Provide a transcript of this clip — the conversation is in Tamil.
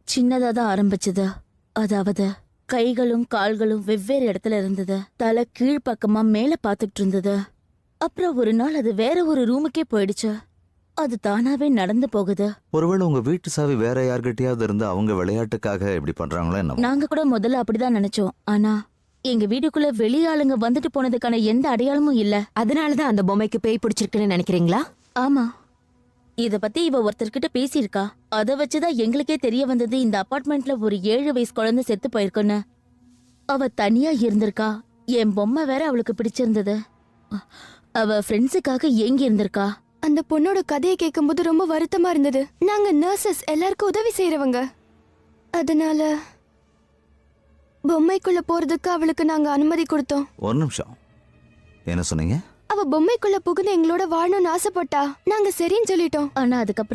சின்னதா தான் ஆரம்பிச்சது. அதாவது கைகளும் கால்களும் வெவ்வேறு இடத்துல இருந்தது. தலை கீழ்ப்பக்கமா மேல பாத்துக்கிட்டு இருந்தது. அப்புறம் ஒரு நாள் அது வேற ஒரு ரூமுக்கே போயிடுச்சு. அது தானாவே நடந்து போகுது. ஒருவேளை உங்க வீட்டு சாவி வேற யார்கிட்டயாவது இருந்து அவங்க விளையாட்டுக்காக இப்படி பண்றாங்களோ என்ன? நாங்க கூட முதல்ல அப்படிதான் நினைச்சோம். ஆனா எங்க வீட்டுக்குள்ள வெளியாளுங்க வந்துட்டு போனதுக்கான எந்த அடையாளமும் இல்ல. அதனாலதான் அந்த பொம்மைக்கு பேய் பிடிச்சிருக்குன்னு நினைக்கிறீங்களா? ஆமா, இத பத்தி இவ ஒருத்தர்கிட்ட பேசியிருக்கா. அத வச்சுதான் எங்களுக்கே தெரிய வந்தது இந்த அபார்ட்மெண்ட்ல ஒரு 7 வயசு குழந்தை செத்து போயிருக்குன்னு. அவ தனியா இருந்திருக்கா. என் பொம்மை வேற அவளுக்கு பிடிச்சிருந்தது. அவ ஃப்ரெண்ட்ஸுக்காக ஏங்கி இருந்திருக்கா. அந்த பொண்ணோட கதையை கேட்கும்போது ரொம்ப வருத்தமா இருந்தது. நாங்க நர்சஸ் எல்லாருக்கும் உதவி செய்யறவங்க. அதனால பொம்மைக்குள்ள போறதுக்கு அவளுக்கு நாங்க அனுமதி கொடுத்தோம். ஒரு நிமிஷம், என்ன சொன்னீங்க? அவ பொம்மைக்குள்ள புகுந்து எங்களோட வாழணும்னு ஆசைப்பட்டா. நாங்க சரின்னு சொல்லிட்டோம். ஆனா அதுக்கப்புறம்